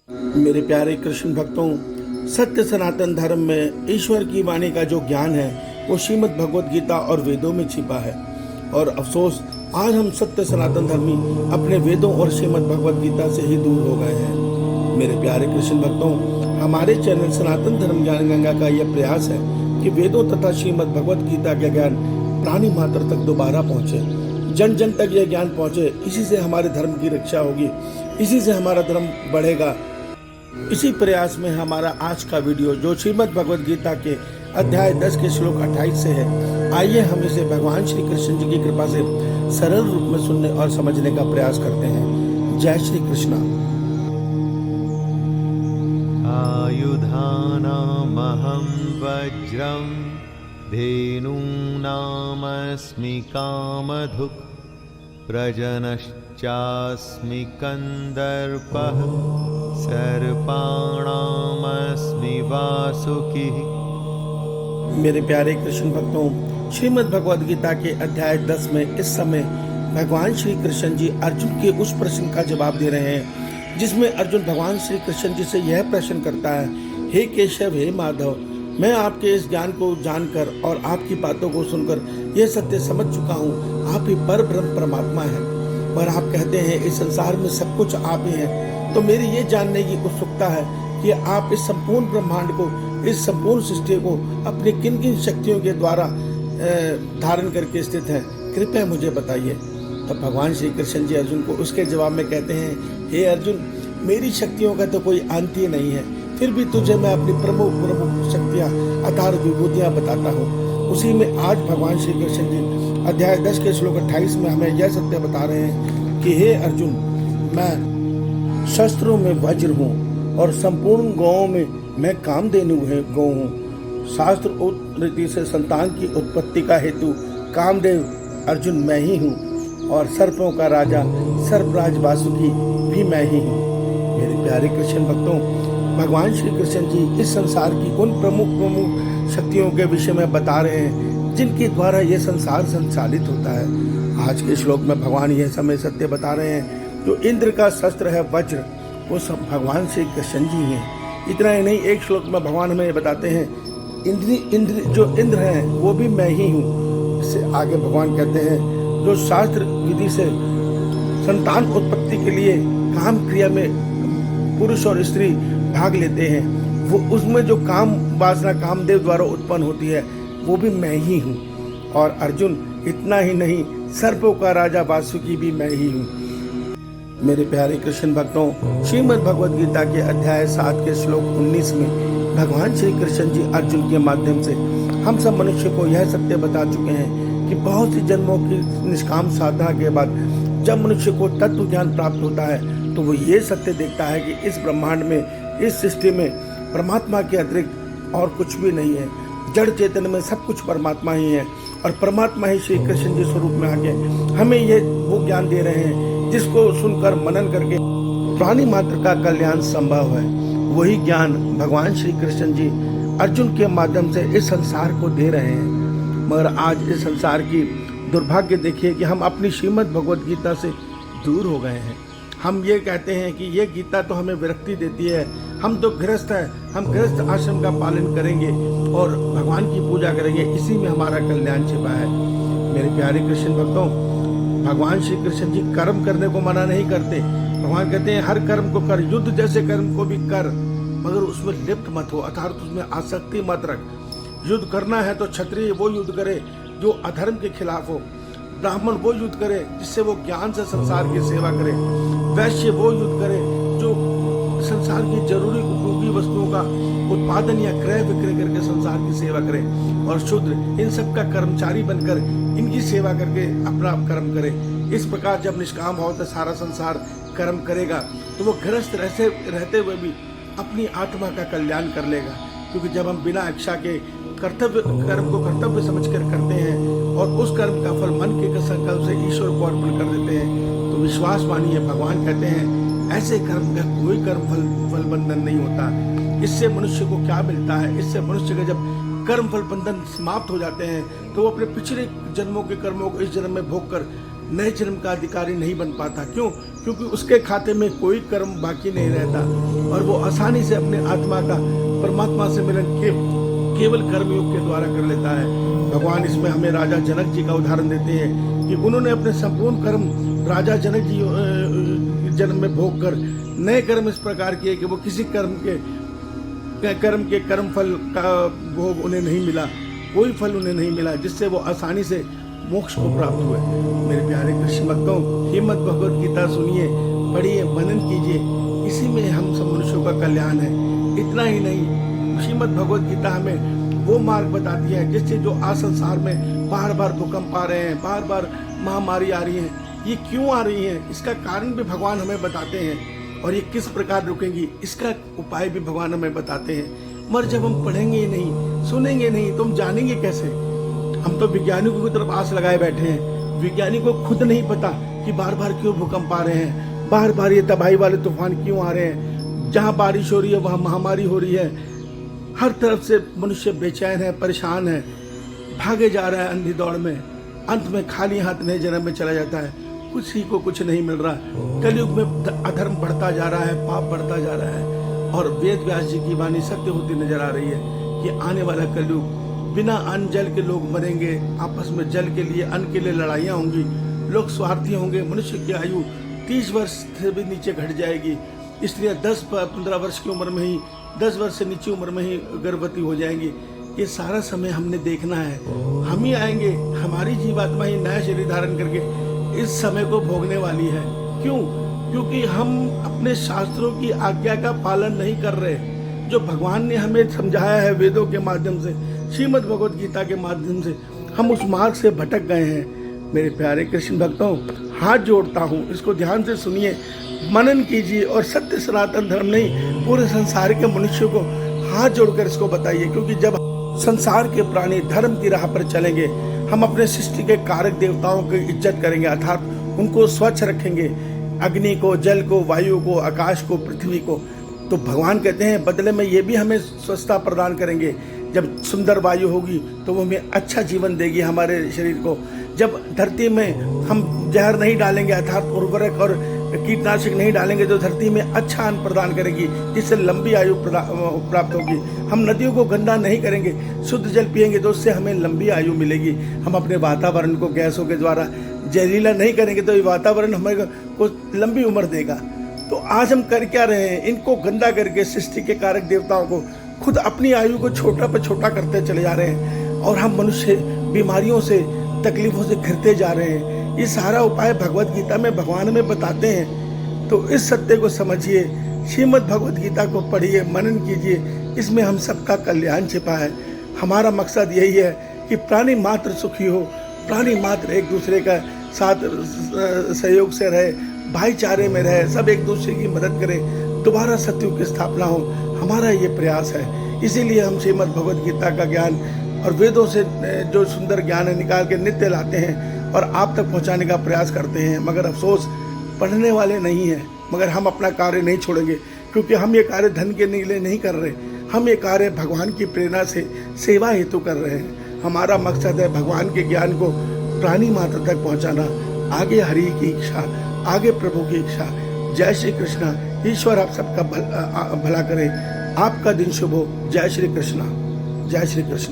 मेरे प्यारे कृष्ण भक्तों, सत्य सनातन धर्म में ईश्वर की वाणी का जो ज्ञान है वो श्रीमद् भगवद गीता और वेदों में छिपा है। और अफसोस, आज हम सत्य सनातन धर्मी अपने वेदों और श्रीमद् भगवद गीता से ही दूर हो गए हैं। मेरे प्यारे कृष्ण भक्तों, हमारे चैनल सनातन धर्म ज्ञान गंगा का यह प्रयास है कि वेदों तथा श्रीमद् भगवद गीता का ज्ञान प्राणी मात्र तक दोबारा पहुंचे, जन जन तक यह ज्ञान पहुंचे। इसी से हमारे धर्म की रक्षा होगी, इसी से हमारा धर्म बढ़ेगा। इसी प्रयास में हमारा आज का वीडियो, जो श्रीमद् भगवद गीता के अध्याय 10 के श्लोक 28 से है, आइए हम इसे भगवान श्री कृष्ण जी की कृपा से सरल रूप में सुनने और समझने का प्रयास करते हैं। जय श्री कृष्ण। आयुधानामहं वज्रं धेनूनामस्मि कामधुक् प्रजनश्चास्मि कन्दर्पः सर्पाणामस्मि वासुकिः। मेरे प्यारे कृष्ण भक्तों, श्रीमद् भगवद गीता के अध्याय 10 में इस समय भगवान श्री कृष्ण जी अर्जुन के उस प्रश्न का जवाब दे रहे हैं जिसमें अर्जुन भगवान श्री कृष्ण जी से यह प्रश्न करता है, हे केशव, हे माधव, मैं आपके इस ज्ञान को जानकर और आपकी बातों को सुनकर यह सत्य समझ चुका हूँ, आप ही पर ब्रह्म परमात्मा है। और आप कहते हैं इस संसार में सब कुछ आप ही हैं। तो मेरी ये जानने की उत्सुकता है कि आप इस संपूर्ण ब्रह्मांड को, इस संपूर्ण सृष्टि को अपनी किन किन शक्तियों के द्वारा धारण करके स्थित हैं, कृपया मुझे बताइए। तब भगवान श्री कृष्ण जी अर्जुन को उसके जवाब में कहते हैं, हे अर्जुन, मेरी शक्तियों का तो कोई अंत ही नहीं है, फिर भी तुझे मैं अपनी प्रमुख प्रमुख शक्तियाँ अथार विभूतियाँ बताता हूँ। उसी में आज भगवान श्री कृष्ण जी अध्याय 10 के श्लोक 28 में हमें यह सत्य बता रहे हैं कि हे अर्जुन, मैं शस्त्रों में वज्र हूँ और संपूर्ण गौओं में मैं कामधेनु गौ हूँ। शास्त्र रीति से संतान की उत्पत्ति का हेतु कामदेव अर्जुन मैं ही हूँ और सर्पों का राजा सर्पराज वासुकी भी मैं ही हूँ। मेरे प्यारे कृष्ण भक्तों, भगवान श्री कृष्ण जी इस संसार की उन प्रमुख शक्तियों के विषय में बता रहे हैं जिनके द्वारा यह संसार संचालित होता है। आज के श्लोक में भगवान यह समय सत्य बता रहे हैं, जो इंद्र का शस्त्र है वज्र, वो सब भगवान श्री कृष्ण जी हैं। इतना ही नहीं, एक श्लोक में भगवान हमें बताते हैं जो इंद्र हैं वो भी मैं ही हूँ। इससे आगे भगवान कहते हैं, जो शास्त्र विधि से संतान उत्पत्ति के लिए काम क्रिया में पुरुष और स्त्री भाग लेते हैं, वो उसमें जो काम वासना कामदेव द्वारा उत्पन्न होती है वो भी मैं ही हूँ। और अर्जुन, इतना ही नहीं, सर्पों का राजा वासुकी भी मैं ही हूँ। मेरे प्यारे कृष्ण भक्तों, श्रीमद् भगवद गीता के अध्याय 7 के श्लोक 19 में भगवान श्री कृष्ण जी अर्जुन के माध्यम से हम सब मनुष्य को यह सत्य बता चुके हैं कि बहुत सी जन्मों की निष्काम साधना के बाद जब मनुष्य को तत्व ज्ञान प्राप्त होता है तो वो ये सत्य देखता है कि इस ब्रह्मांड में, इस सृष्टि में परमात्मा के अतिरिक्त और कुछ भी नहीं है। जड़ चेतन में सब कुछ परमात्मा ही है और परमात्मा ही श्री कृष्ण जी स्वरूप में आके हमें ये वो ज्ञान दे रहे हैं जिसको सुनकर मनन करके प्राणी मात्र का कल्याण संभव है। वही ज्ञान भगवान श्री कृष्ण जी अर्जुन के माध्यम से इस संसार को दे रहे हैं। मगर आज इस संसार की दुर्भाग्य देखिए कि हम अपनी श्रीमद् भगवद गीता से दूर हो गए हैं। हम ये कहते हैं कि ये गीता तो हमें विरक्ति देती है, हम तो गृहस्थ हैं, हम गृहस्थ आश्रम का पालन करेंगे और भगवान की पूजा करेंगे, इसी में हमारा कल्याण छिपा है। मेरे प्यारे कृष्ण भक्तों, भगवान श्री कृष्ण जी कर्म करने को मना नहीं करते। भगवान कहते हैं हर कर्म को कर, युद्ध जैसे कर्म को भी कर, मगर उसमें लिप्त मत हो, अर्थात उसमें आसक्ति मत रख। युद्ध करना है तो क्षत्रिय वो युद्ध करे जो अधर्म के खिलाफ हो, ब्राह्मण वो युद्ध करे जिससे वो ज्ञान से संसार की सेवा करे, वैश्य वो युद्ध करे जो संसार की जरूरी उपयोगी वस्तुओं का उत्पादन या क्रय विक्रय करके संसार की सेवा करे, और शूद्र इन सब का कर्मचारी बनकर इनकी सेवा करके अपना कर्म करे। इस प्रकार जब निष्काम भाव से सारा संसार कर्म करेगा तो वो गृहस्थ रहते हुए भी अपनी आत्मा का कल्याण कर लेगा। क्योंकि जब हम बिना इच्छा के कर्म को कर्तव्य समझकर करते हैं और उस कर्म का फल मन के संकल्प से ईश्वर को अर्पण कर देते हैं, तो विश्वास मानिए, भगवान कहते हैं ऐसे कर्म का कोई कर्म फल बंधन नहीं होता। इससे मनुष्य को क्या मिलता है? इससे मनुष्य का जब कर्म फल बंधन समाप्त हो जाते हैं तो वो अपने पिछले जन्मों के कर्मों को इस जन्म में भोग कर नए जन्म का अधिकारी नहीं बन पाता। क्यों? क्योंकि उसके खाते में कोई कर्म बाकी नहीं रहता और वो आसानी से अपने आत्मा का परमात्मा से मिलन केवल कर्मयोग के द्वारा कर लेता है। भगवान इसमें हमें राजा जनक जी का उदाहरण देते हैं कि उन्होंने अपने संपूर्ण कर्म राजा जनक जी जन्म में भोग कर नए कर्म इस प्रकार किए कि वो किसी कर्म फल का भोग उन्हें नहीं मिला, कोई फल उन्हें नहीं मिला जिससे वो आसानी से मोक्ष को प्राप्त हुए। मेरे प्यारे कृष्ण भक्तों, श्रीमद् भगवद गीता सुनिए, पढ़िए, मनन कीजिए, इसी में हम सब मनुष्यों का कल्याण है। इतना ही नहीं, श्रीमद् भगवद गीता हमें वो मार्ग बताती है जिससे जो आज संसार में बार बार भूकंप आ रहे हैं, बार बार महामारी आ रही है, ये क्यों आ रही है, इसका कारण भी भगवान हमें बताते हैं और ये किस प्रकार रुकेंगी इसका उपाय भी भगवान हमें बताते हैं। मगर जब हम पढ़ेंगे ही नहीं, सुनेंगे नहीं, तो हम जानेंगे कैसे? हम तो वैज्ञानिकों की तरफ आस लगाए बैठे हैं। वैज्ञानिकों को खुद नहीं पता कि बार बार क्यों भूकंप आ रहे हैं, बार बार ये तबाही वाले तूफान क्यों आ रहे हैं। जहाँ बारिश हो रही है वहाँ महामारी हो रही है। हर तरफ से मनुष्य बेचैन है, परेशान है, भागे जा रहा है अंधी दौड़ में। अंत में खाली हाथ नए जन्म में चला जाता है, कुछ ही को कुछ नहीं मिल रहा। कलयुग में अधर्म बढ़ता जा रहा है, पाप बढ़ता जा रहा है और वेद व्यास जी की वाणी सत्य होती नजर आ रही है कि आने वाला कलयुग बिना अन्न जल के लोग मरेंगे, आपस में जल के लिए, अन्न के लिए लड़ाइयाँ होंगी, लोग स्वार्थी होंगे, मनुष्य की आयु 30 वर्ष से भी नीचे घट जाएगी। इसलिए 10-15 वर्ष की उम्र में ही, 10 वर्ष से नीचे उम्र में ही गर्भवती हो जाएंगी। ये सारा समय हमने देखना है। हम ही आएंगे, हमारी जीवात्मा ही नया शरीर धारण करके इस समय को भोगने वाली है। क्यों? क्योंकि हम अपने शास्त्रों की आज्ञा का पालन नहीं कर रहे। जो भगवान ने हमें समझाया है वेदों के माध्यम से, श्रीमद् भगवद गीता के माध्यम से, हम उस मार्ग से भटक गए हैं। मेरे प्यारे कृष्ण भक्तों, हाथ जोड़ता हूँ, इसको ध्यान से सुनिए, मनन कीजिए और सत्य सनातन धर्म नहीं, पूरे संसार के मनुष्यों को हाथ जोड़कर इसको बताइए। क्योंकि जब संसार के प्राणी धर्म की राह पर चलेंगे, हम अपने सृष्टि के कारक देवताओं की इज्जत करेंगे, अर्थात उनको स्वच्छ रखेंगे, अग्नि को, जल को, वायु को, आकाश को, पृथ्वी को। तो भगवान कहते हैं बदले में ये भी हमें स्वच्छता प्रदान करेंगे। जब सुंदर वायु होगी तो वो हमें अच्छा जीवन देगी हमारे शरीर को। जब धरती में हम जहर नहीं डालेंगे, अर्थात उर्वरक और कीटनाशक नहीं डालेंगे, तो धरती में अच्छा अन्न प्रदान करेगी जिससे लंबी आयु प्राप्त होगी। हम नदियों को गंदा नहीं करेंगे, शुद्ध जल पिएंगे तो उससे हमें लंबी आयु मिलेगी। हम अपने वातावरण को गैसों के द्वारा जहरीला नहीं करेंगे तो ये वातावरण हमें को लंबी उम्र देगा। तो आज हम कर क्या रहे हैं? इनको गंदा करके सृष्टि के कारक देवताओं को खुद अपनी आयु को छोटा पर छोटा करते चले जा रहे हैं और हम मनुष्य बीमारियों से, तकलीफों से घिरते जा रहे हैं। ये सारा उपाय भगवत गीता में भगवान हमें बताते हैं। तो इस सत्य को समझिए, श्रीमद् भगवत गीता को पढ़िए, मनन कीजिए, इसमें हम सबका कल्याण छिपा है। हमारा मकसद यही है कि प्राणी मात्र सुखी हो, प्राणी मात्र एक दूसरे का साथ सहयोग से रहे, भाईचारे में रहे, सब एक दूसरे की मदद करें, दोबारा सत्युग की स्थापना हो। हमारा ये प्रयास है। इसीलिए हम श्रीमद् भगवद गीता का ज्ञान और वेदों से जो सुंदर ज्ञान है निकाल के नित्य लाते हैं और आप तक पहुंचाने का प्रयास करते हैं। मगर अफसोस, पढ़ने वाले नहीं हैं। मगर हम अपना कार्य नहीं छोड़ेंगे, क्योंकि हम ये कार्य धन के लिए नहीं कर रहे। हम ये कार्य भगवान की प्रेरणा से सेवा हेतु कर रहे हैं। हमारा मकसद है भगवान के ज्ञान को प्राणी मात्र तक पहुंचाना। आगे हरि की इच्छा, आगे प्रभु की इच्छा। जय श्री कृष्णा। ईश्वर आप सबका भला करे। आपका दिन शुभ हो। जय श्री कृष्णा। जय श्री कृष्ण।